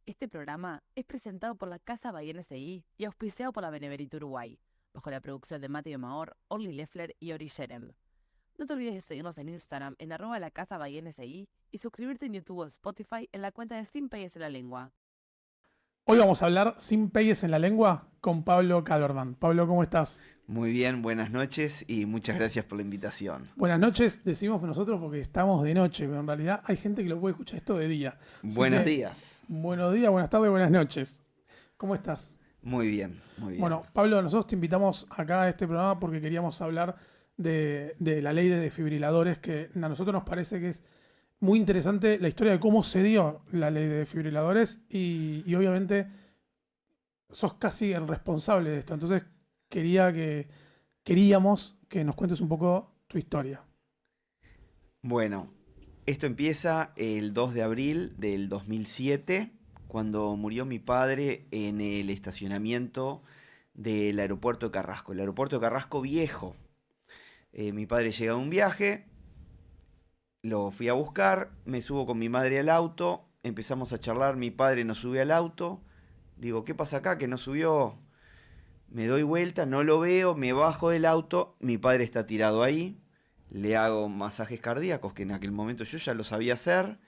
Este programa es presentado por la Casa Bahía SI y auspiciado por la Beneverito Uruguay, bajo la producción de Mati Maor, Orly Leffler y Ori Sherem. No te olvides de seguirnos en Instagram en @la Casa Bahía SI y suscribirte en YouTube o Spotify en la cuenta de Sin Peyes en la Lengua. Hoy vamos a hablar sin peyes en la lengua con Pablo Calverman. Pablo, ¿cómo estás? Muy bien, buenas noches y muchas gracias por la invitación. Buenas noches, decimos nosotros porque estamos de noche, pero en realidad hay gente que lo puede escuchar esto de día. Así Buenos que, días. buenos días, buenas tardes, buenas noches. ¿Cómo estás? Muy bien, muy bien. Bueno, Pablo, nosotros te invitamos acá a este programa porque queríamos hablar de la ley de desfibriladores, que a nosotros nos parece que es muy interesante la historia de cómo se dio la ley de desfibriladores y obviamente sos casi el responsable de esto. Entonces queríamos que nos cuentes un poco tu historia. Bueno, esto empieza el 2 de abril del 2007, cuando murió mi padre en el estacionamiento del aeropuerto de Carrasco, el aeropuerto de Carrasco viejo. Mi padre llega a un viaje, lo fui a buscar, me subo con mi madre al auto, empezamos a charlar, mi padre nos sube al auto, digo, ¿qué pasa acá? Que no subió. Me doy vuelta, no lo veo, me bajo del auto, mi padre está tirado ahí, le hago masajes cardíacos, que en aquel momento yo ya lo sabía hacer,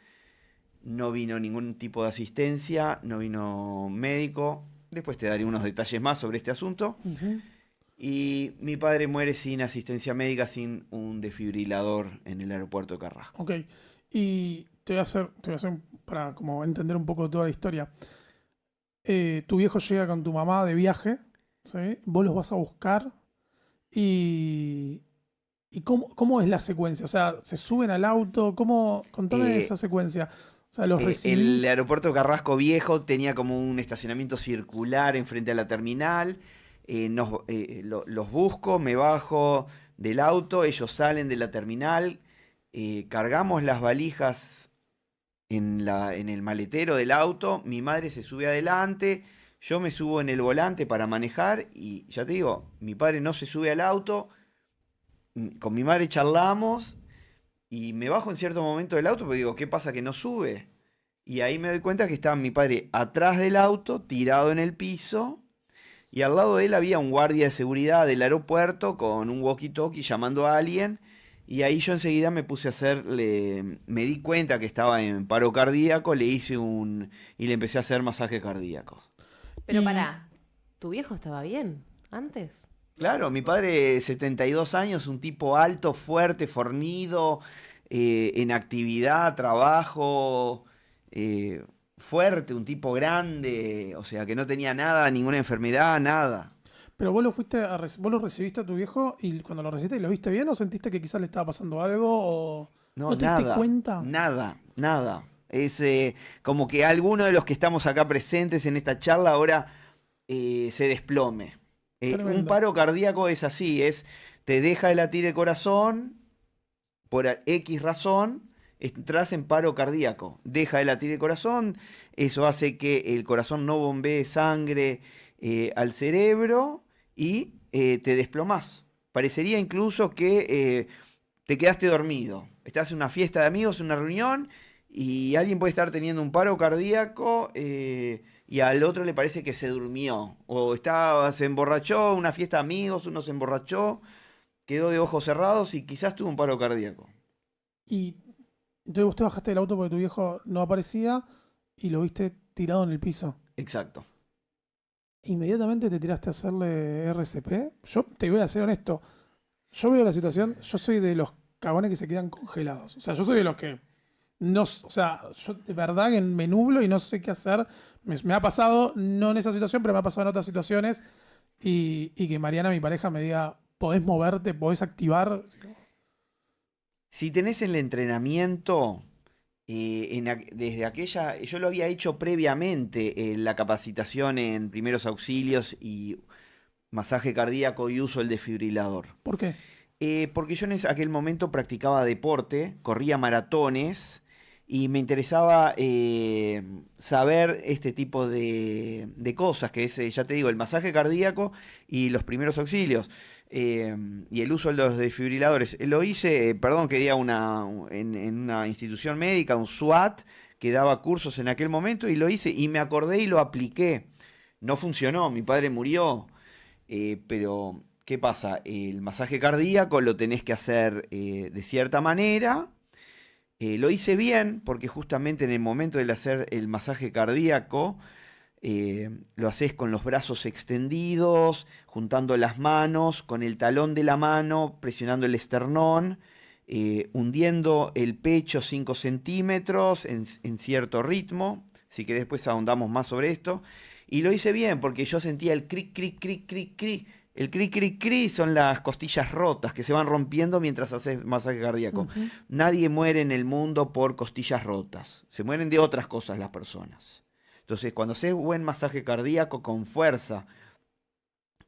no vino ningún tipo de asistencia, no vino médico, después te daré unos detalles más sobre este asunto, Ujú. y mi padre muere sin asistencia médica, sin un desfibrilador en el aeropuerto de Carrasco. Ok. Y para como entender un poco toda la historia. Tu viejo llega con tu mamá de viaje, ¿sí? Vos los vas a buscar y, y cómo es la secuencia. O sea, se suben al auto, contame esa Eh, secuencia. O sea, los el recibís. aeropuerto Carrasco Viejo tenía como un estacionamiento circular enfrente a la terminal. Los busco, me bajo del auto, ellos salen de la terminal, cargamos las valijas en el maletero del auto, mi madre se sube adelante, yo me subo en el volante para manejar y ya te digo, mi padre no se sube al auto, con mi madre charlamos y me bajo en cierto momento del auto porque digo, ¿qué pasa que no sube? Y ahí me doy cuenta que estaba mi padre atrás del auto, tirado en el piso, y al lado de él había un guardia de seguridad del aeropuerto con un walkie-talkie llamando a alguien. Y ahí yo enseguida me puse a hacerle, me di cuenta que estaba en paro cardíaco, y le empecé a hacer masajes cardíacos. Pero Y pará, ¿tu viejo estaba bien antes? Claro, mi padre, 72 años, un tipo alto, fuerte, fornido, en actividad, trabajo, eh, fuerte, un tipo grande, o sea, que no tenía nada, ninguna enfermedad, nada. pero vos lo recibiste a tu viejo y cuando lo recibiste lo viste bien o sentiste que quizás le estaba pasando algo o No, no te diste nada, cuenta. nada, nada. Es como que alguno de los que estamos acá presentes en esta charla ahora se desplome. Un Tremendo. paro cardíaco es así, te deja de latir el corazón por X razón, entras en paro cardíaco, deja de latir el corazón, eso hace que el corazón no bombee sangre al cerebro y te desplomás. Parecería incluso que te quedaste dormido. Estás en una fiesta de amigos, en una reunión, y alguien puede estar teniendo un paro cardíaco y al otro le parece que se durmió. O se emborrachó, una fiesta de amigos, uno se emborrachó, quedó de ojos cerrados y quizás tuvo un paro cardíaco. Y entonces vos te bajaste del auto porque tu viejo no aparecía y lo viste tirado en el piso. Exacto. Inmediatamente te tiraste a hacerle RCP. Yo te voy a ser honesto. Yo veo la situación, yo soy de los cagones que se quedan congelados. O sea, yo soy de los que no, o sea, yo de verdad que me nublo y no sé qué hacer. Me ha pasado, no en esa situación, pero me ha pasado en otras situaciones. Y que Mariana, mi pareja, me diga, podés moverte, podés activar. Si tenés el entrenamiento, desde aquella, yo lo había hecho previamente, la capacitación en primeros auxilios y masaje cardíaco y uso del desfibrilador. ¿Por qué? Porque yo en aquel momento practicaba deporte, corría maratones y me interesaba saber este tipo de cosas, que es, ya te digo, el masaje cardíaco y los primeros auxilios. Y el uso de los desfibriladores. Lo hice, perdón que diga en una institución médica, un SWAT, que daba cursos en aquel momento y lo hice y me acordé y lo apliqué. No funcionó, mi padre murió, pero ¿qué pasa? El masaje cardíaco lo tenés que hacer de cierta manera. Lo hice bien porque justamente en el momento de hacer el masaje cardíaco lo haces con los brazos extendidos, juntando las manos, con el talón de la mano, presionando el esternón, hundiendo el pecho 5 centímetros en cierto ritmo. Si querés después ahondamos más sobre esto. Y lo hice bien porque yo sentía el cric, cric, cric, cric, cric. El cric, cric, cric son las costillas rotas que se van rompiendo mientras haces masaje cardíaco. Nadie muere en el mundo por costillas rotas. Se mueren de otras cosas las personas. Entonces, cuando haces buen masaje cardíaco con fuerza,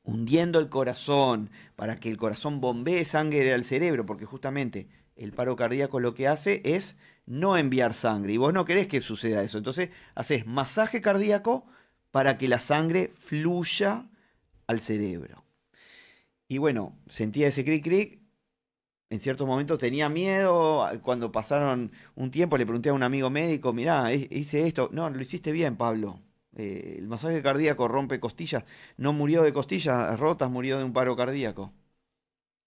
hundiendo el corazón para que el corazón bombee sangre al cerebro, porque justamente el paro cardíaco lo que hace es no enviar sangre. Y vos no querés que suceda eso. Entonces, haces masaje cardíaco para que la sangre fluya al cerebro. Y bueno, sentía ese cric cric. En cierto momento tenía miedo. Cuando pasaron un tiempo le pregunté a un amigo médico, mirá, hice esto. No, lo hiciste bien, Pablo. El masaje cardíaco rompe costillas. No murió de costillas rotas, murió de un paro cardíaco.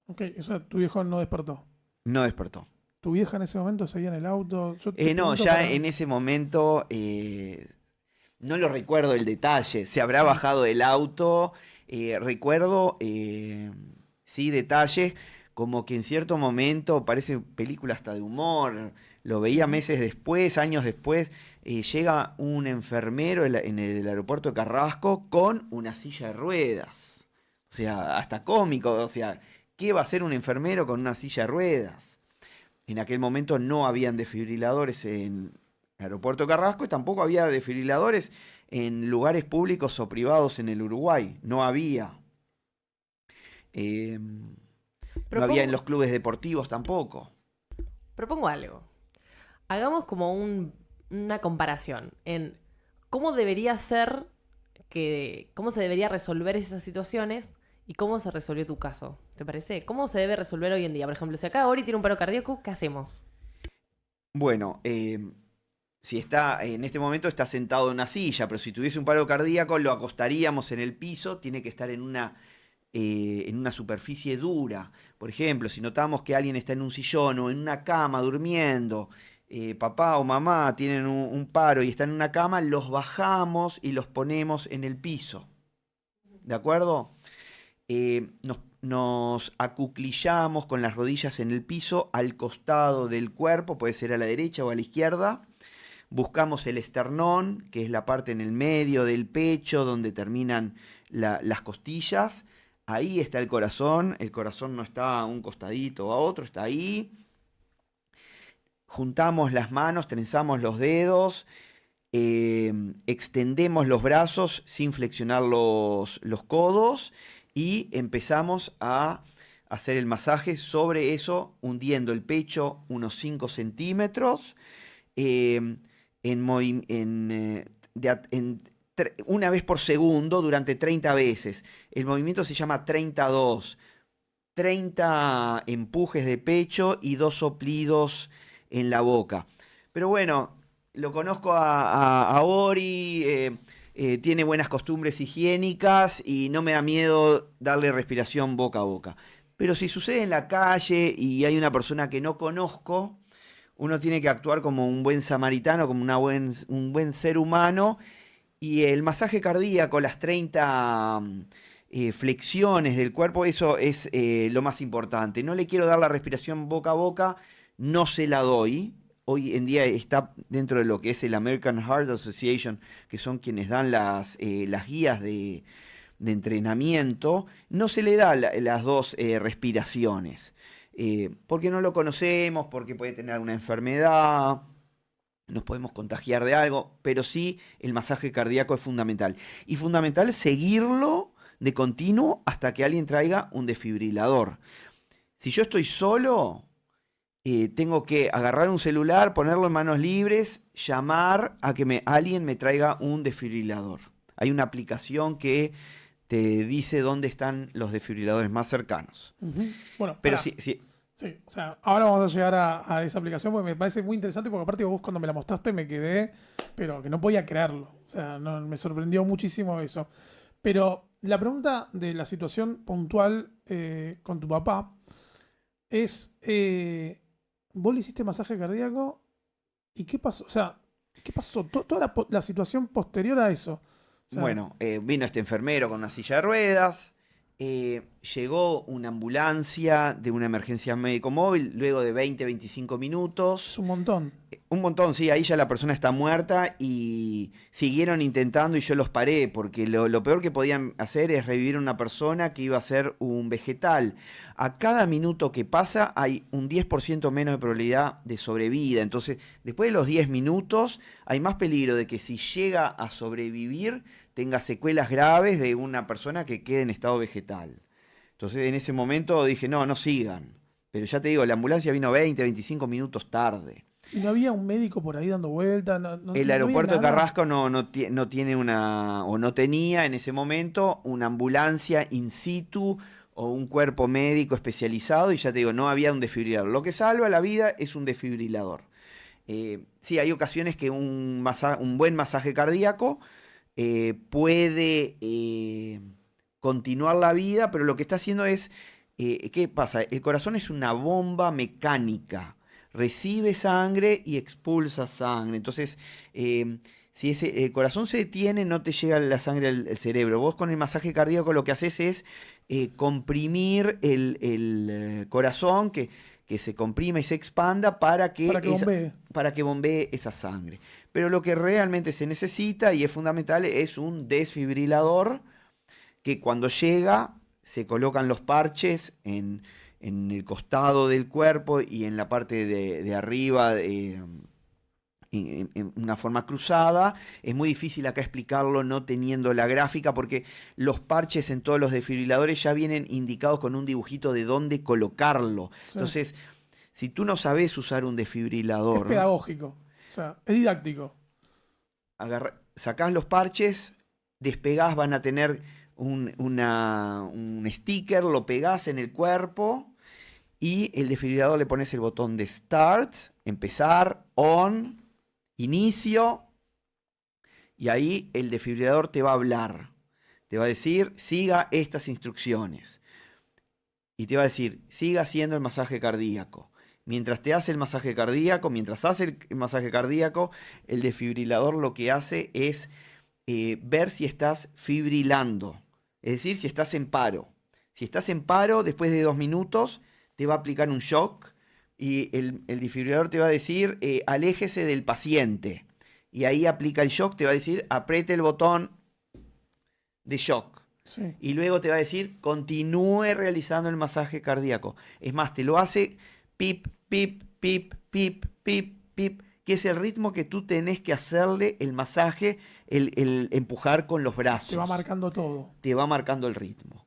Ok, o sea, tu viejo no despertó. No despertó. ¿Tu vieja en ese momento seguía en el auto? Yo te No, pregunto ya para- en ese momento no lo recuerdo el detalle. Se habrá bajado del auto. Recuerdo, sí, detalles, como que en cierto momento, parece película hasta de humor, lo veía meses después, años después, llega un enfermero en el aeropuerto de Carrasco con una silla de ruedas. O sea, hasta cómico, o sea, ¿qué va a hacer un enfermero con una silla de ruedas? En aquel momento no habían desfibriladores en el aeropuerto de Carrasco y tampoco había desfibriladores en lugares públicos o privados en el Uruguay. No había. No había en los clubes deportivos tampoco. Propongo algo. Hagamos como una comparación en cómo debería ser, cómo se debería resolver esas situaciones y cómo se resolvió tu caso. ¿Te parece? ¿Cómo se debe resolver hoy en día? Por ejemplo, si acá Ori tiene un paro cardíaco, ¿qué hacemos? Bueno, si está en este momento está sentado en una silla, pero si tuviese un paro cardíaco lo acostaríamos en el piso, tiene que estar en una superficie dura. Por ejemplo, si notamos que alguien está en un sillón o en una cama durmiendo, papá o mamá tienen un paro y están en una cama, los bajamos y los ponemos en el piso. ¿De acuerdo? Nos acuclillamos con las rodillas en el piso al costado del cuerpo, puede ser a la derecha o a la izquierda. Buscamos el esternón, que es la parte en el medio del pecho donde terminan las costillas. Ahí está el corazón no está a un costadito o a otro, está ahí. Juntamos las manos, trenzamos los dedos, extendemos los brazos sin flexionar los codos y empezamos a hacer el masaje sobre eso, hundiendo el pecho unos 5 centímetros, una vez por segundo durante 30 veces. El movimiento se llama 30-2. 30 empujes de pecho y 2 soplidos en la boca. Pero bueno, lo conozco a Ori, tiene buenas costumbres higiénicas y no me da miedo darle respiración boca a boca. Pero si sucede en la calle y hay una persona que no conozco, uno tiene que actuar como un buen samaritano, como un buen ser humano. Y el masaje cardíaco, las 30 flexiones del cuerpo, eso es lo más importante. No le quiero dar la respiración boca a boca, no se la doy. Hoy en día está dentro de lo que es el American Heart Association, que son quienes dan las guías de entrenamiento. No se le da las dos respiraciones, porque no lo conocemos, porque puede tener alguna enfermedad, nos podemos contagiar de algo, pero sí el masaje cardíaco es fundamental. Y fundamental seguirlo de continuo hasta que alguien traiga un desfibrilador. Si yo estoy solo, tengo que agarrar un celular, ponerlo en manos libres, llamar a que alguien me traiga un desfibrilador. Hay una aplicación que te dice dónde están los desfibriladores más cercanos. Bueno, Pero pará. sí. Sí, o sea, ahora vamos a llegar a esa aplicación porque me parece muy interesante porque aparte vos cuando me la mostraste me quedé, pero que no podía creerlo. O sea, me sorprendió muchísimo eso. Pero la pregunta de la situación puntual con tu papá es, vos le hiciste masaje cardíaco y ¿qué pasó? O sea, ¿qué pasó? Toda la situación posterior a eso. O sea, Bueno, vino este enfermero con una silla de ruedas, llegó una ambulancia de una emergencia médico móvil luego de 20-25 es minutos. un montón. Un montón, sí, ahí ya la persona está muerta y siguieron intentando y yo los paré porque lo peor que podían hacer es revivir a una persona que iba a ser un vegetal. A cada minuto que pasa hay un 10% menos de probabilidad de sobrevida. Entonces, después de los 10 minutos hay más peligro de que si llega a sobrevivir tenga secuelas graves de una persona que quede en estado vegetal. Entonces, en ese momento dije, no, no sigan. Pero ya te digo, la ambulancia vino 20-25 minutos tarde. Y no había un médico por ahí dando vueltas. El No había aeropuerto de nada. Carrasco no tiene una, o no tenía en ese momento una ambulancia in situ o un cuerpo médico especializado y ya te digo, no había un desfibrilador. Lo que salva la vida es un desfibrilador. Sí, hay ocasiones que un buen masaje cardíaco puede continuar la vida, pero lo que está haciendo es, ¿qué pasa? El corazón es una bomba mecánica. Recibe sangre y expulsa sangre. Entonces, si el corazón se detiene, no te llega la sangre al cerebro. Vos con el masaje cardíaco lo que haces es comprimir el corazón, que se comprima y se expanda para que bombee. para que bombee esa sangre. Pero lo que realmente se necesita y es fundamental es un desfibrilador que cuando llega se colocan los parches en el costado del cuerpo y en la parte de arriba en una forma cruzada. Es muy difícil acá explicarlo no teniendo la gráfica porque los parches en todos los desfibriladores ya vienen indicados con un dibujito de dónde colocarlo. Sí. Entonces, si tú no sabes usar un Es desfibrilador, pedagógico. O sea, es didáctico. sacás los parches, despegás, van a tener un sticker, lo pegás en el cuerpo y el desfibrilador le pones el botón de Start, empezar, On, Inicio, y ahí el desfibrilador te va a hablar. Te va a decir, siga estas instrucciones. Y te va a decir, siga haciendo el masaje cardíaco. Mientras te hace el masaje cardíaco, el desfibrilador lo que hace es ver si estás fibrilando. Es decir, si estás en paro. Si estás en paro, después de 2 minutos, te va a aplicar un shock y el desfibrilador te va a decir, aléjese del paciente. Y ahí aplica el shock, te va a decir, apriete el botón de shock. Sí. Y luego te va a decir, continúe realizando el masaje cardíaco. Es más, te lo hace pip, pip, pip, pip, pip, pip, que es el ritmo que tú tenés que hacerle el masaje, el empujar con los brazos. Te va marcando todo. Te va marcando el ritmo.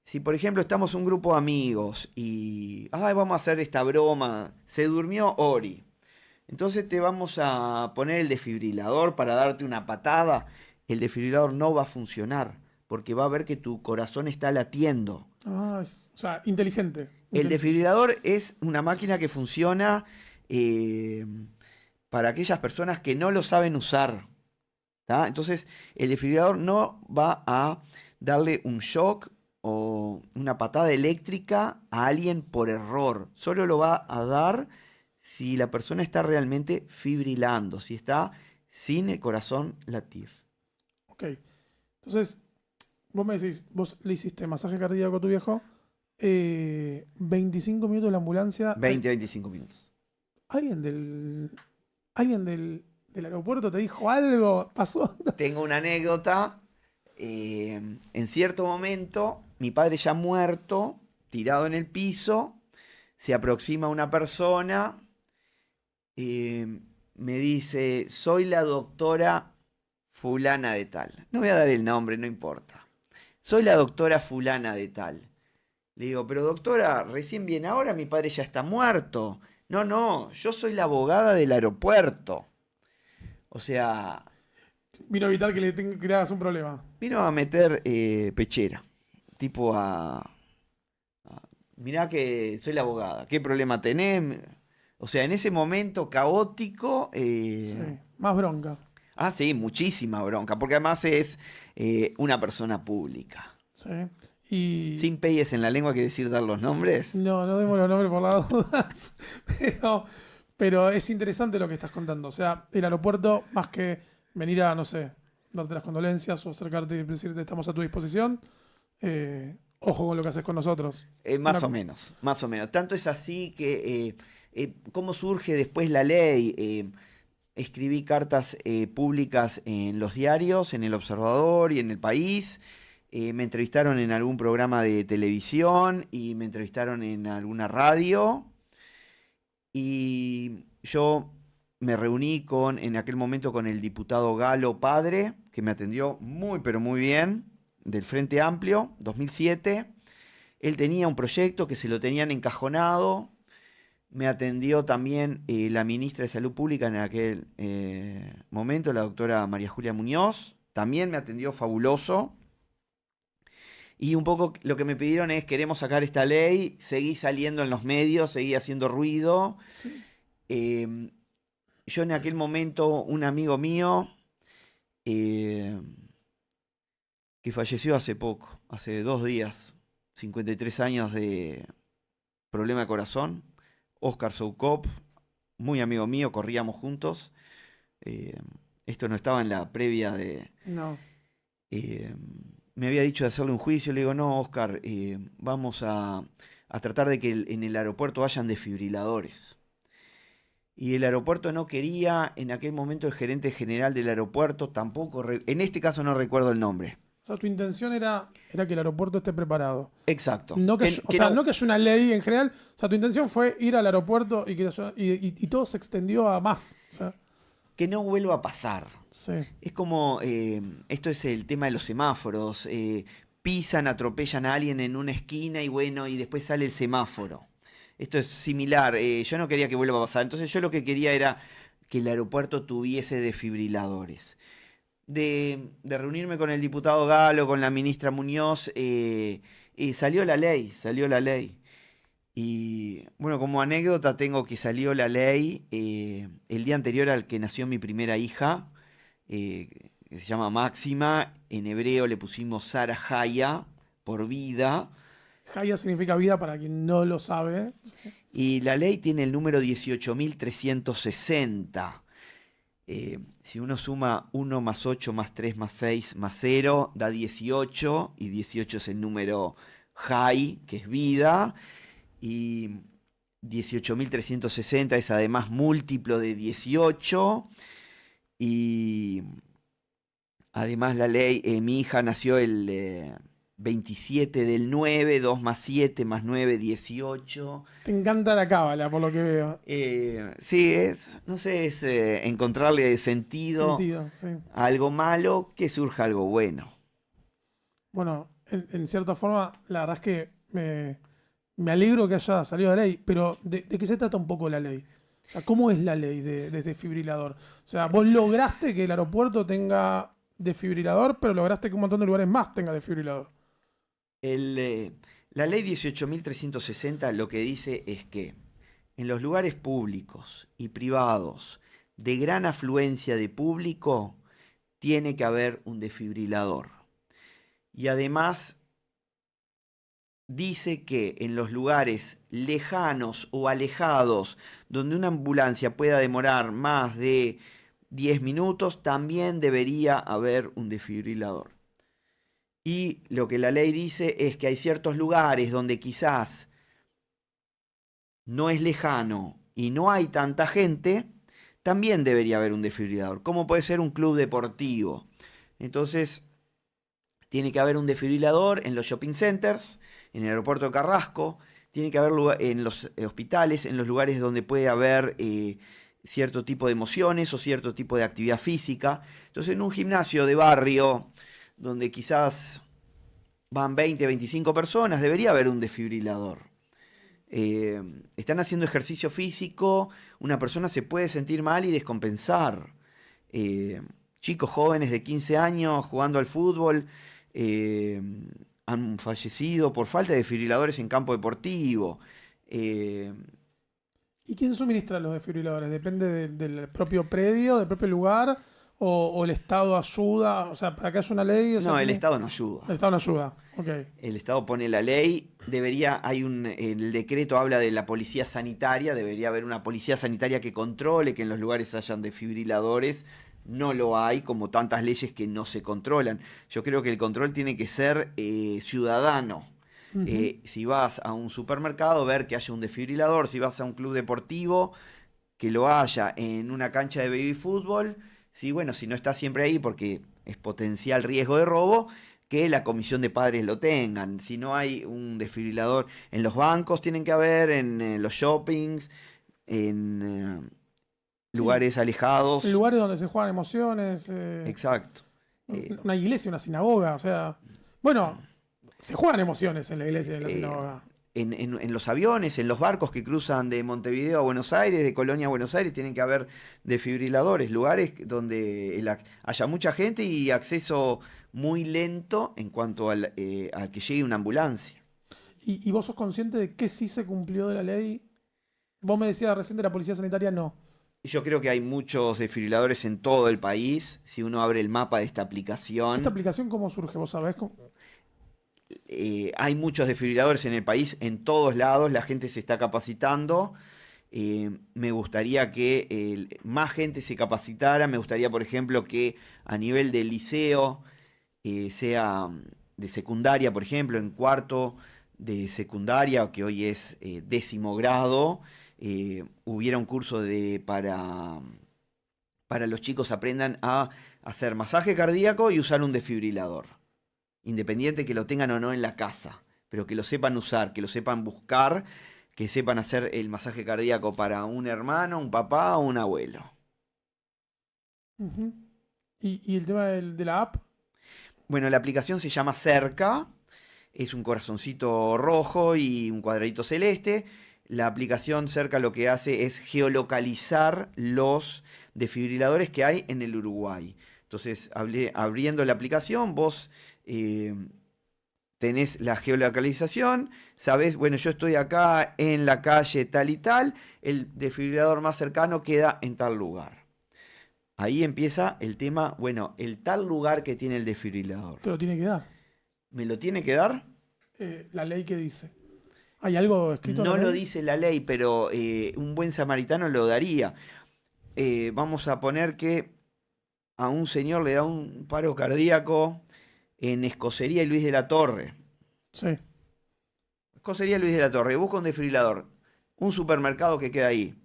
Si por ejemplo estamos un grupo de amigos y vamos a hacer esta broma, se durmió Ori, entonces te vamos a poner el desfibrilador para darte una patada, el desfibrilador no va a funcionar porque va a ver que tu corazón está latiendo. O sea, inteligente. El desfibrilador es una máquina que funciona para aquellas personas que no lo saben usar. ¿Tá? Entonces, el desfibrilador no va a darle un shock o una patada eléctrica a alguien por error. Solo lo va a dar si la persona está realmente fibrilando, si está sin el corazón latir. Ok. Entonces, vos me decís, vos le hiciste masaje cardíaco a tu viejo, 25 minutos de la ambulancia. 20-25 minutos. ¿Alguien del aeropuerto te dijo algo? ¿Pasó? Tengo una anécdota. En cierto momento, mi padre ya muerto, tirado en el piso, se aproxima una persona, me dice, soy la doctora fulana de tal. No voy a dar el nombre, no importa. Soy la doctora fulana de tal. Le digo, pero doctora, recién viene ahora, mi padre ya está muerto. No, yo soy la abogada del aeropuerto. O sea, Vino a evitar que que le hagas un problema. vino a meter pechera, tipo mirá que soy la abogada, ¿qué problema tenés? O sea, en ese momento caótico... Sí, más bronca. Ah, sí, muchísima bronca, porque además es una persona pública. Sí. Y Sin peyes en la lengua, quiere decir dar los nombres. no demos los nombres por las dudas, pero es interesante lo que estás contando. O sea, el aeropuerto, más que venir a, no sé, darte las condolencias o acercarte y decirte estamos a tu disposición, ojo con lo que haces con nosotros. Más Una- o menos, más o menos. Tanto es así que cómo surge después la ley. Escribí cartas públicas en los diarios, en El Observador y en El País. Me entrevistaron en algún programa de televisión y me entrevistaron en alguna radio. Y yo me reuní en aquel momento con el diputado Galo Padre, que me atendió muy, pero muy bien, del Frente Amplio, 2007. Él tenía un proyecto que se lo tenían encajonado. Me atendió también la ministra de Salud Pública en aquel momento, la doctora María Julia Muñoz. También me atendió fabuloso. Y un poco lo que me pidieron es, queremos sacar esta ley, seguí saliendo en los medios, seguí haciendo ruido. Sí. Yo en aquel momento, un amigo mío, que falleció hace poco, hace 2 días, 53 años de problema de corazón, Oscar Soukop, muy amigo mío, corríamos juntos. Esto no estaba en la previa de... No. Me había dicho de hacerle un juicio, le digo, no, Oscar, vamos a tratar de que en el aeropuerto hayan desfibriladores. Y el aeropuerto no quería, en aquel momento el gerente general del aeropuerto tampoco, en este caso no recuerdo el nombre. O sea, tu intención era que el aeropuerto esté preparado. Exacto. No que, Que no que haya una ley en general. O sea, tu intención fue ir al aeropuerto y todo se extendió a más. O sea, que no vuelva a pasar. sí. Es como, esto es el tema de los semáforos. Pisan, atropellan a alguien en una esquina y bueno, y después sale el semáforo. Esto es similar. Yo no quería que vuelva a pasar. Entonces yo lo que quería era que el aeropuerto tuviese desfibriladores. De reunirme con el diputado Galo, con la ministra Muñoz, salió la ley. Y bueno, como anécdota tengo que salió la ley el día anterior al que nació mi primera hija, que se llama Máxima. En hebreo le pusimos Sara Haya, por vida. Haya significa vida para quien no lo sabe. Y la ley tiene el número 18.360. Si uno suma 1 más 8 más 3 más 6 más 0, da 18. Y 18 es el número Hay, que es vida. Y 18.360 es además múltiplo de 18. Y además la ley, mi hija nació el 27 del 9, 2 más 7 más 9, 18. Te encanta la cábala, por lo que veo. Sí, no sé, es encontrarle sentido Sí. a algo malo, que surja algo bueno. Bueno, en cierta forma, la verdad es que me alegro que haya salido la ley, pero ¿de qué se trata un poco la ley? O sea, ¿cómo es la ley de desfibrilador? O sea, vos lograste que el aeropuerto tenga desfibrilador, pero lograste que un montón de lugares más tenga desfibrilador. La ley 18.360 lo que dice es que en los lugares públicos y privados de gran afluencia de público tiene que haber un desfibrilador. Y además dice que en los lugares lejanos o alejados donde una ambulancia pueda demorar más de 10 minutos, también debería haber un desfibrilador. Y lo que la ley dice es que hay ciertos lugares donde quizás no es lejano y no hay tanta gente, también debería haber un desfibrilador, como puede ser un club deportivo. Entonces, tiene que haber un desfibrilador en los shopping centers, en el aeropuerto de Carrasco, tiene que haber en los hospitales, en los lugares donde puede haber cierto tipo de emociones o cierto tipo de actividad física. Entonces, en un gimnasio de barrio, donde quizás van 20, 25 personas, debería haber un desfibrilador. Están haciendo ejercicio físico, una persona se puede sentir mal y descompensar. Chicos jóvenes de 15 años jugando al fútbol, han fallecido por falta de desfibriladores en campo deportivo. Eh, ¿Y quién suministra los desfibriladores? ¿Depende del propio predio, del propio lugar? ¿O el Estado ayuda? O sea, para que haya una ley. O sea, no, el Estado no ayuda. El Estado no ayuda. Ok. El Estado pone la ley, el decreto habla de la policía sanitaria, debería haber una policía sanitaria que controle que en los lugares hayan desfibriladores. No lo hay, como tantas leyes que no se controlan. Yo creo que el control tiene que ser ciudadano. Si vas a un supermercado, ver que haya un desfibrilador. Si vas a un club deportivo, que lo haya en una cancha de baby fútbol. Sí, bueno, si no está siempre ahí porque es potencial riesgo de robo, que la comisión de padres lo tengan. Si no hay un desfibrilador en los bancos, tienen que haber, en los shoppings, en lugares alejados. En lugares donde se juegan emociones. Exacto. Una iglesia, una sinagoga, o sea. Bueno, se juegan emociones en la iglesia y en la sinagoga. En los aviones, en los barcos que cruzan de Montevideo a Buenos Aires, de Colonia a Buenos Aires, tienen que haber desfibriladores, lugares donde haya mucha gente y acceso muy lento en cuanto a que llegue una ambulancia. ¿Y vos sos consciente de que sí se cumplió de la ley? Vos me decías recién de la policía sanitaria, no. Yo creo que hay muchos desfibriladores en todo el país. Si uno abre el mapa de esta aplicación. ¿Esta aplicación cómo surge? ¿Vos sabés cómo? Hay muchos desfibriladores en el país, en todos lados, la gente se está capacitando. Me gustaría que más gente se capacitara. Me gustaría, por ejemplo, que a nivel del liceo, sea de secundaria, por ejemplo, en cuarto de secundaria, que hoy es 10º grado, hubiera un curso para los chicos aprendan a hacer masaje cardíaco y usar un desfibrilador. Independiente que lo tengan o no en la casa, pero que lo sepan usar, que lo sepan buscar, que sepan hacer el masaje cardíaco para un hermano, un papá o un abuelo. Uh-huh. ¿Y el tema de la app? Bueno, la aplicación se llama Cerca, es un corazoncito rojo y un cuadradito celeste. La aplicación Cerca lo que hace es geolocalizar los desfibriladores que hay en el Uruguay. Entonces, abriendo la aplicación, vos tenés la geolocalización, sabés, bueno, yo estoy acá en la calle tal y tal, el desfibrilador más cercano queda en tal lugar. Ahí empieza el tema, bueno, el tal lugar que tiene el desfibrilador. Te lo tiene que dar. ¿Me lo tiene que dar? La ley que dice. ¿Hay algo escrito en la No lo ley? dice la ley, pero un buen samaritano lo daría. Vamos a poner que a un señor le da un paro cardíaco en Escocería y Luis de la Torre. Sí. Escocería y Luis de la Torre. Busca un desfibrilador. Un supermercado que queda ahí.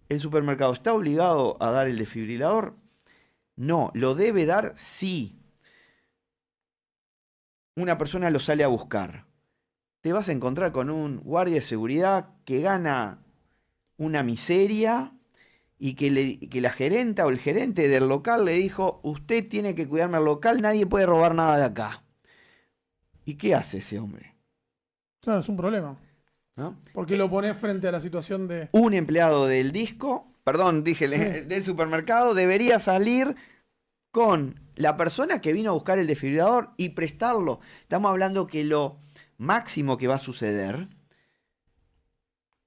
¿El supermercado está obligado a dar el desfibrilador? No. ¿Lo debe dar? Sí. Una persona lo sale a buscar. Te vas a encontrar con un guardia de seguridad que gana una miseria y que la gerenta o el gerente del local le dijo: usted tiene que cuidarme al local, nadie puede robar nada de acá. ¿Y qué hace ese hombre? Claro, es un problema. ¿No? Porque lo pones frente a la situación de... Un empleado del del supermercado, debería salir con la persona que vino a buscar el desfibrilador y prestarlo. Estamos hablando que lo máximo que va a suceder,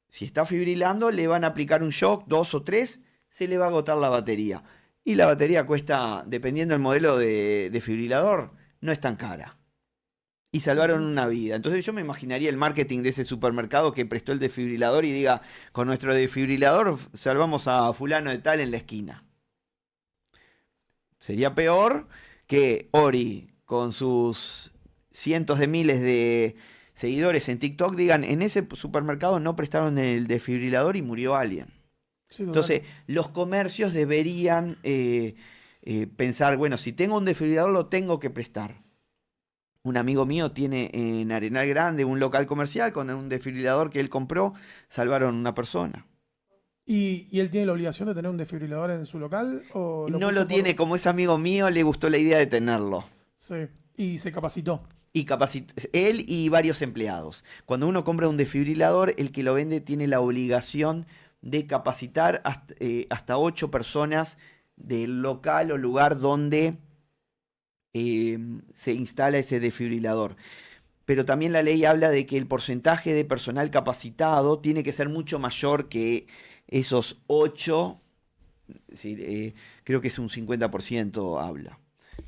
si está fibrilando, le van a aplicar un shock, 2 o 3, se le va a agotar la batería. Y la batería cuesta, dependiendo del modelo de desfibrilador, no es tan cara. Y salvaron una vida. Entonces yo me imaginaría el marketing de ese supermercado que prestó el desfibrilador y diga: con nuestro desfibrilador salvamos a fulano de tal en la esquina. Sería peor que Ori, con sus cientos de miles de seguidores en TikTok, digan: en ese supermercado no prestaron el desfibrilador y murió alguien. Sí, Entonces, los comercios deberían pensar: bueno, si tengo un desfibrilador lo tengo que prestar. Un amigo mío tiene en Arenal Grande un local comercial con un desfibrilador que él compró, salvaron una persona. ¿Y él tiene la obligación de tener un desfibrilador en su local? ¿O No lo tiene, como es amigo mío, le gustó la idea de tenerlo. Sí, y se capacitó. Y él y varios empleados. Cuando uno compra un desfibrilador, el que lo vende tiene la obligación de capacitar hasta 8 personas del local o lugar donde se instala ese desfibrilador. pero también la ley habla de que el porcentaje de personal capacitado tiene que ser mucho mayor que esos 8, creo que es un 50% habla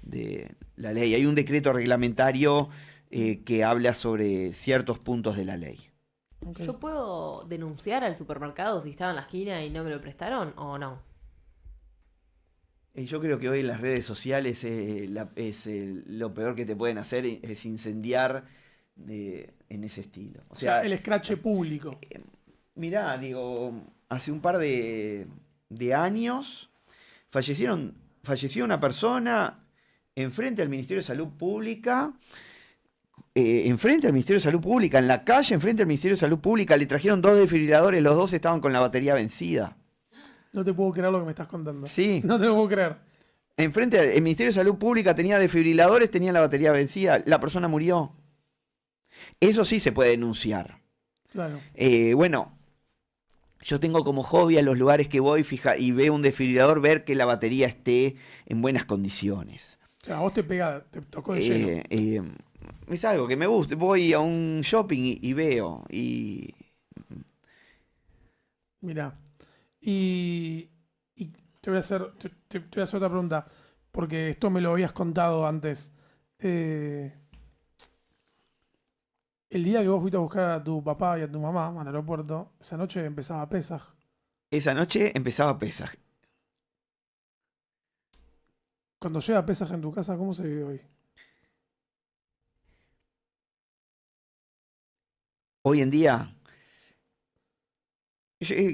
de la ley. Hay un decreto reglamentario que habla sobre ciertos puntos de la ley. Ok. ¿Yo puedo denunciar al supermercado si estaba en la esquina y no me lo prestaron o no? Yo creo que hoy en las redes sociales lo peor que te pueden hacer es incendiar en ese estilo. O sea, el escrache público. Mirá, digo, hace un par de años falleció una persona enfrente al Ministerio de Salud Pública, en la calle, enfrente al Ministerio de Salud Pública, le trajeron 2 desfibriladores, los 2 estaban con la batería vencida. No te puedo creer lo que me estás contando. Sí. No te lo puedo creer. Enfrente al Ministerio de Salud Pública tenía desfibriladores, tenía la batería vencida, la persona murió. Eso sí se puede denunciar. Claro. Bueno, yo tengo como hobby a los lugares que voy y veo un desfibrilador, ver que la batería esté en buenas condiciones. O sea, a vos te tocó de lleno. Es algo que me gusta. Voy a un shopping y veo. Mirá. Y te voy a hacer, te voy a hacer otra pregunta, porque esto me lo habías contado antes. El día que vos fuiste a buscar a tu papá y a tu mamá al aeropuerto, esa noche empezaba Pesaj. Esa noche empezaba Pesaj. Cuando llega Pesaj en tu casa, ¿cómo se vive hoy? Hoy en día,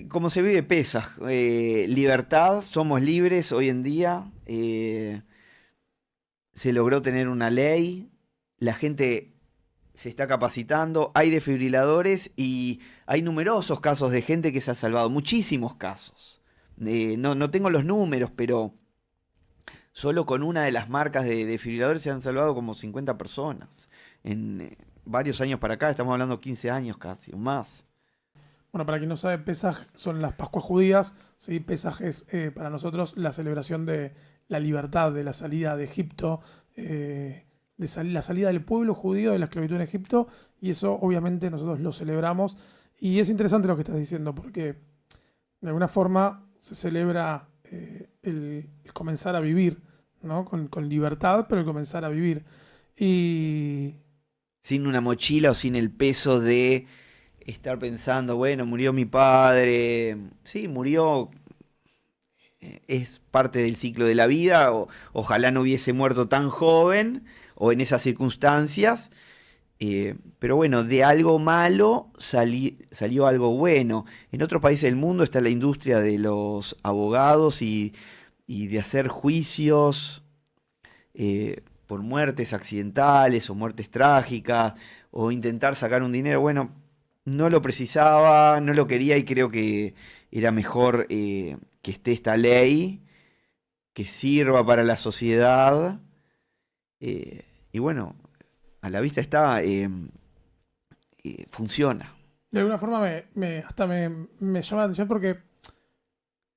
como se vive Pesaj, libertad, somos libres hoy en día. Se logró tener una ley, la gente se está capacitando, hay desfibriladores y hay numerosos casos de gente que se ha salvado, muchísimos casos. No tengo los números, pero solo con una de las marcas de desfibriladores se han salvado como 50 personas. En varios años para acá, estamos hablando 15 años casi, o más. Bueno, para quien no sabe, Pesaj son las Pascuas judías. ¿Sí? Pesaj es para nosotros la celebración de la libertad, de la salida de Egipto, la salida del pueblo judío de la esclavitud en Egipto. Y eso obviamente nosotros lo celebramos. Y es interesante lo que estás diciendo, porque de alguna forma se celebra el comenzar a vivir, ¿no? Con libertad, pero el comenzar a vivir. Y Sin una mochila o sin el peso de estar pensando, bueno, murió mi padre. Sí, murió, es parte del ciclo de la vida. Ojalá no hubiese muerto tan joven o en esas circunstancias. Pero bueno, de algo malo salió algo bueno. En otros países del mundo está la industria de los abogados y de hacer juicios por muertes accidentales o muertes trágicas o intentar sacar un dinero. Bueno, no lo precisaba, no lo quería y creo que era mejor que esté esta ley, que sirva para la sociedad. Y bueno, a la vista está, funciona. de alguna forma hasta me llama la atención porque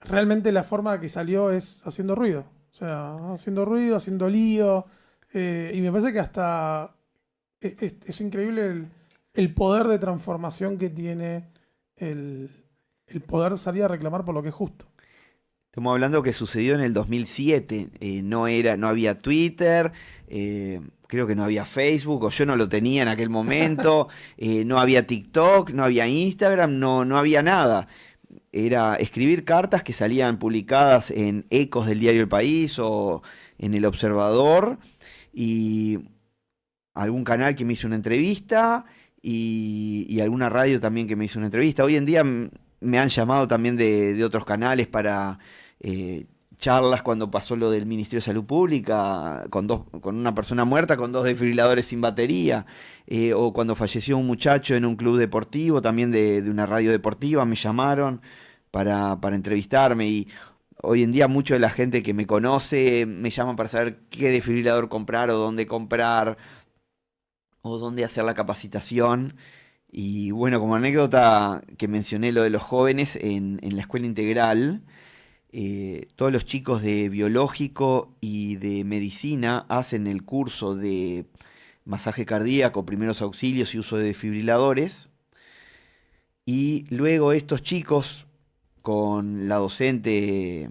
realmente la forma que salió es haciendo ruido. O sea, haciendo ruido, haciendo lío. Y me parece que hasta es increíble el poder de transformación que tiene el poder salir a reclamar por lo que es justo. Estamos hablando que sucedió en el 2007, no había Twitter, creo que no había Facebook, o yo no lo tenía en aquel momento, no había TikTok, no había Instagram, no había nada. Era escribir cartas que salían publicadas en Ecos del diario El País o en El Observador, y algún canal que me hizo una entrevista y alguna radio también que me hizo una entrevista. Hoy en día me han llamado también de otros canales para charlas cuando pasó lo del Ministerio de Salud Pública, con una persona muerta con 2 desfibriladores sin batería, o cuando falleció un muchacho en un club deportivo, también de una radio deportiva, me llamaron para entrevistarme. Y hoy en día mucha de la gente que me conoce me llama para saber qué desfibrilador comprar o dónde hacer la capacitación. Y bueno, como anécdota que mencioné lo de los jóvenes en la escuela integral, todos los chicos de biológico y de medicina hacen el curso de masaje cardíaco, primeros auxilios y uso de desfibriladores. Y luego estos chicos, con la docente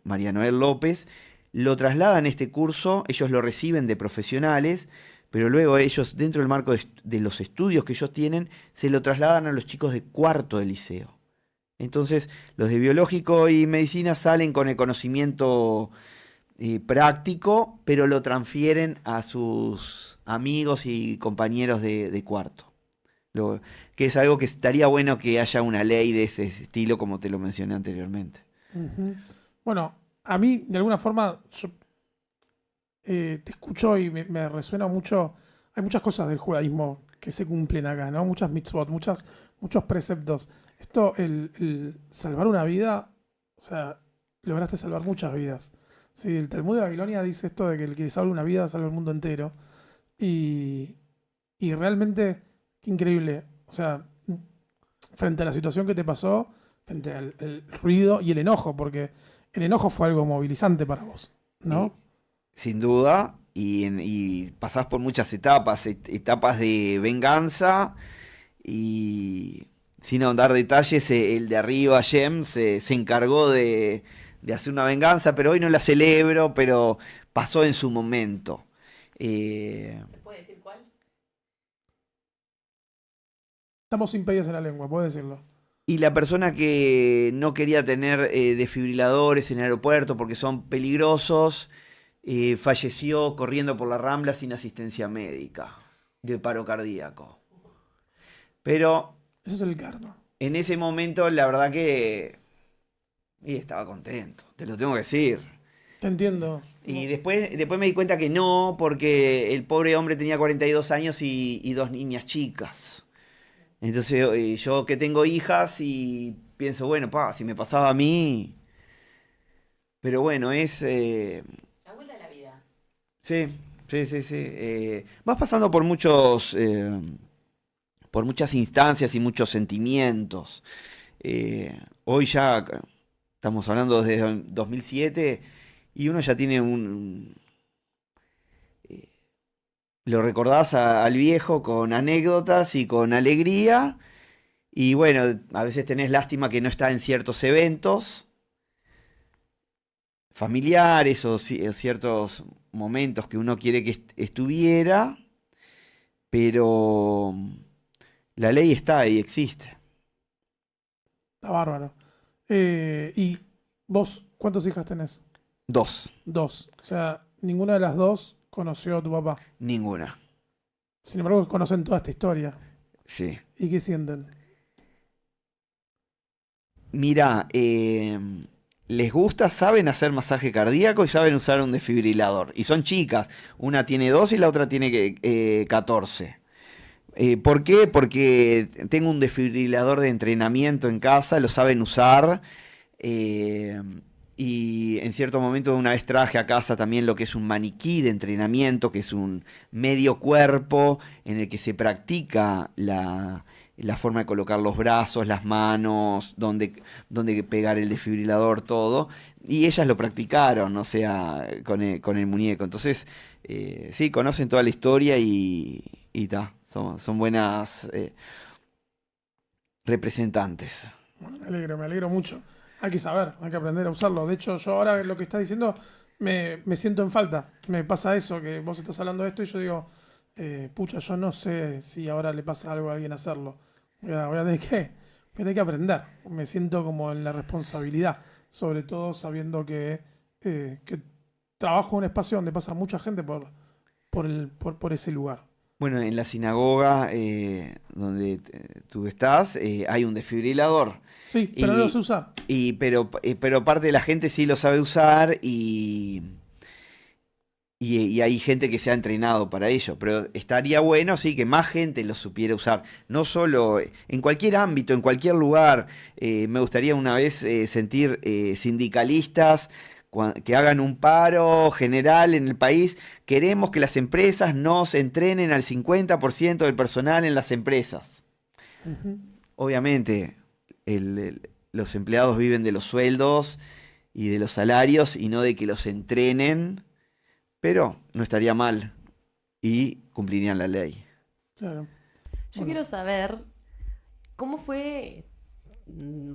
María Noel López, lo trasladan a este curso, ellos lo reciben de profesionales, pero luego ellos, dentro del marco de los estudios que ellos tienen, se lo trasladan a los chicos de cuarto de liceo. Entonces, los de biológico y medicina salen con el conocimiento práctico, pero lo transfieren a sus amigos y compañeros de cuarto. Que es algo que estaría bueno que haya una ley de ese estilo, como te lo mencioné anteriormente. Ujú. Bueno, a mí, de alguna forma, yo te escucho y me resuena mucho. Hay muchas cosas del judaísmo que se cumplen acá, ¿no? Muchas mitzvot, muchos preceptos. Esto, el salvar una vida, o sea, lograste salvar muchas vidas. Sí, el Talmud de Babilonia dice esto de que el que salva una vida salva el mundo entero. Y, y realmente, qué increíble. O sea, frente a la situación que te pasó, frente al el ruido y el enojo, porque el enojo fue algo movilizante para vos, ¿no? Sin duda, y pasás por muchas etapas, etapas de venganza, y sin ahondar detalles, el de arriba, Jem, se encargó de hacer una venganza, pero hoy no la celebro, pero pasó en su momento. ¿Se puede decir cuál? Estamos sin pelos en la lengua, puedes decirlo. Y la persona que no quería tener desfibriladores en el aeropuerto porque son peligrosos, falleció corriendo por la Rambla sin asistencia médica de paro cardíaco. Pero Eso es el karma. en ese momento, la verdad que estaba contento, te lo tengo que decir. Te entiendo. Y después me di cuenta que no, porque el pobre hombre tenía 42 años y dos niñas chicas. Entonces yo que tengo hijas y pienso, bueno, si me pasaba a mí. Pero bueno, es... La vuelta de la vida. Sí, sí, sí, sí. Vas pasando por por muchas instancias y muchos sentimientos. Hoy ya estamos hablando desde 2007 y uno ya tiene lo recordás al viejo con anécdotas y con alegría. Y bueno, a veces tenés lástima que no está en ciertos eventos familiares o ciertos momentos que uno quiere que estuviera, pero la ley está y existe. Está bárbaro. ¿Y vos cuántas hijas tenés? 2, Dos. O sea, ninguna de las dos conoció a tu papá. ninguna. Sin embargo, conocen toda esta historia. Sí. ¿Y qué sienten? Mira, les gusta, saben hacer masaje cardíaco y saben usar un desfibrilador. Y son chicas. Una tiene 2 y la otra tiene 14. ¿Por qué? Porque tengo un desfibrilador de entrenamiento en casa, lo saben usar. Y en cierto momento una vez traje a casa también lo que es un maniquí de entrenamiento, que es un medio cuerpo en el que se practica la forma de colocar los brazos, las manos, dónde pegar el desfibrilador, todo. Y ellas lo practicaron, o sea, con el muñeco. Entonces, sí, conocen toda la historia y ta, son buenas representantes. Bueno, me alegro mucho. Hay que saber, hay que aprender a usarlo. De hecho, yo ahora lo que estás diciendo me siento en falta. Me pasa eso, que vos estás hablando de esto y yo digo, pucha, yo no sé si ahora le pasa algo a alguien hacerlo. Voy a tener que aprender. Me siento como en la responsabilidad, sobre todo sabiendo que trabajo en un espacio donde pasa mucha gente por ese lugar. Bueno, en la sinagoga donde tú estás, hay un desfibrilador. Sí, pero no lo sé usar. Pero parte de la gente sí lo sabe usar y hay gente que se ha entrenado para ello. Pero estaría bueno, sí, que más gente lo supiera usar. No solo en cualquier ámbito, en cualquier lugar. Me gustaría una vez sentir sindicalistas que hagan un paro general en el país. Queremos que las empresas nos entrenen al 50% del personal en las empresas. Ujú. Obviamente, los empleados viven de los sueldos y de los salarios y no de que los entrenen, pero no estaría mal y cumplirían la ley. Claro. Yo Bueno. quiero saber cómo fue,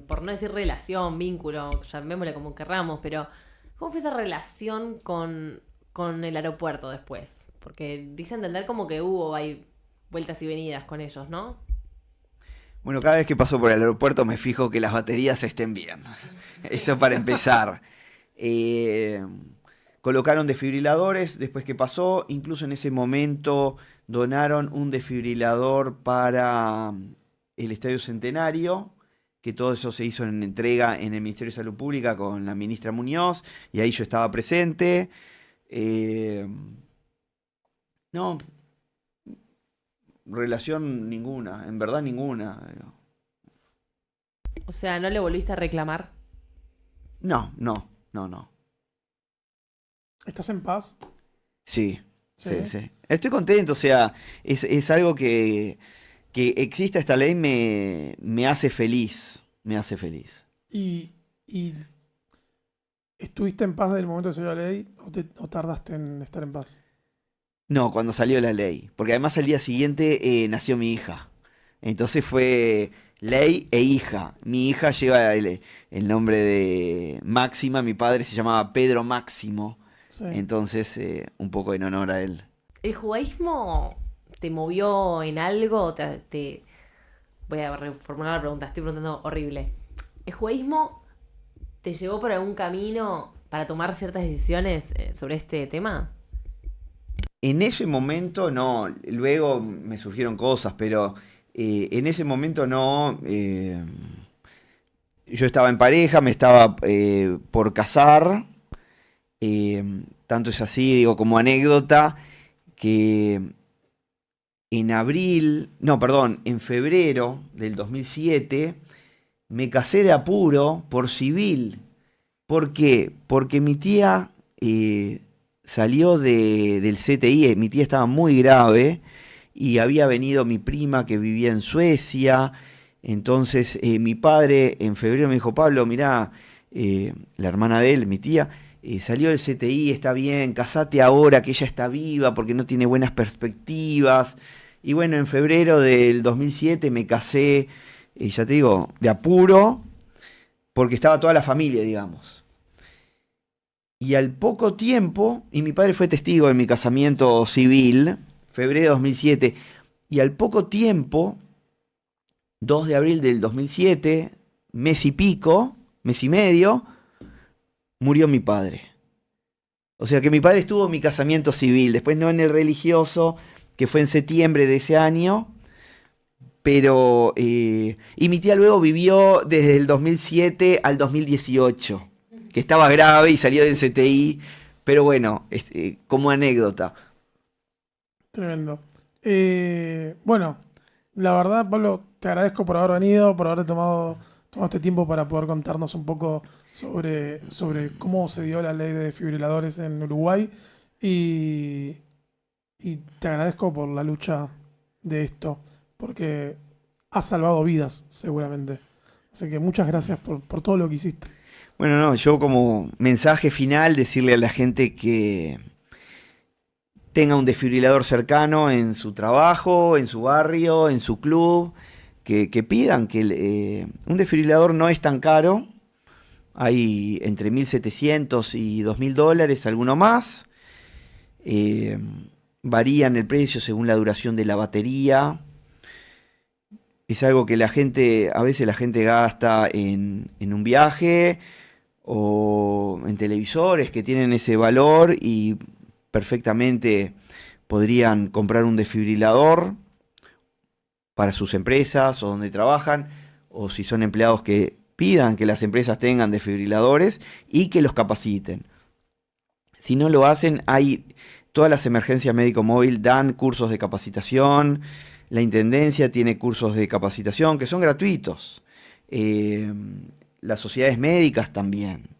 por no decir relación, vínculo, llamémosle como querramos, pero ¿cómo fue esa relación con el aeropuerto después? Porque dice entender como que hay vueltas y venidas con ellos, ¿no? Bueno, cada vez que paso por el aeropuerto me fijo que las baterías estén bien. Eso para empezar. Colocaron desfibriladores después que pasó. Incluso en ese momento donaron un desfibrilador para el Estadio Centenario, que todo eso se hizo en entrega en el Ministerio de Salud Pública con la ministra Muñoz, y ahí yo estaba presente. No, relación ninguna, en verdad ninguna. O sea, ¿no le volviste a reclamar? No. ¿Estás en paz? Sí. Sí. Estoy contento, o sea, es algo que exista esta ley me hace feliz, ¿Y estuviste en paz desde el momento que salió la ley o tardaste en estar en paz? No, cuando salió la ley, porque además al día siguiente nació mi hija, entonces fue ley e hija. Mi hija lleva el nombre de Máxima, mi padre se llamaba Pedro Máximo, Sí. entonces un poco en honor a él. ¿El judaísmo te movió en algo? Voy a reformular la pregunta, estoy preguntando horrible. ¿El judaísmo te llevó por algún camino para tomar ciertas decisiones sobre este tema? En ese momento no, luego me surgieron cosas, pero en ese momento no. Yo estaba en pareja, me estaba por casar, tanto es así, digo, como anécdota, que en febrero del 2007 me casé de apuro por civil. ¿Por qué? Porque mi tía salió del CTI, mi tía estaba muy grave y había venido mi prima que vivía en Suecia. Entonces mi padre en febrero me dijo: Pablo, mirá, la hermana de él, mi tía, salió del CTI, está bien, casate ahora que ella está viva porque no tiene buenas perspectivas. Y bueno, en febrero del 2007 me casé, ya te digo, de apuro, porque estaba toda la familia, digamos. Y al poco tiempo, y mi padre fue testigo de mi casamiento civil, febrero de 2007, y al poco tiempo, 2 de abril del 2007, mes y medio, murió mi padre. O sea que mi padre estuvo en mi casamiento civil, después no en el religioso, que fue en septiembre de ese año, pero... y mi tía luego vivió desde el 2007 al 2018. Que estaba grave y salió del CTI, pero bueno, como anécdota. Tremendo. Bueno, la verdad, Pablo, te agradezco por haber venido, por haber tomado este tiempo para poder contarnos un poco sobre cómo se dio la ley de desfibriladores en Uruguay y te agradezco por la lucha de esto, porque has salvado vidas, seguramente. Así que muchas gracias por todo lo que hiciste. Bueno, no, yo como mensaje final decirle a la gente que tenga un desfibrilador cercano en su trabajo, en su barrio, en su club, que pidan que un desfibrilador no es tan caro, hay entre $1.700 y $2.000, alguno más, varían el precio según la duración de la batería. Es algo que a veces la gente gasta en un viaje o en televisores que tienen ese valor y perfectamente podrían comprar un desfibrilador para sus empresas o donde trabajan, o si son empleados que pidan que las empresas tengan desfibriladores y que los capaciten. Si no lo hacen, todas las emergencias médico móvil dan cursos de capacitación, la Intendencia tiene cursos de capacitación que son gratuitos. Las sociedades médicas también.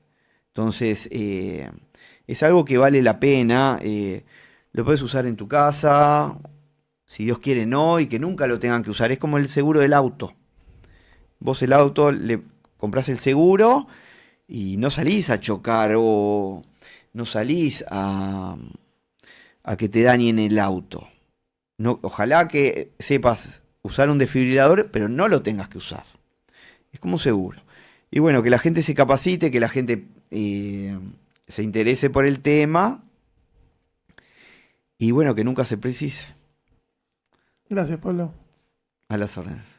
Entonces, es algo que vale la pena. Lo puedes usar en tu casa, si Dios quiere no, y que nunca lo tengan que usar. Es como el seguro del auto. Vos el auto le comprás el seguro y no salís a chocar o no salís a a que te dañen el auto. No, ojalá que sepas usar un desfibrilador, pero no lo tengas que usar. Es como un seguro. Y bueno, que la gente se capacite, que la gente se interese por el tema y bueno, que nunca se precise. Gracias, Pablo. A las órdenes.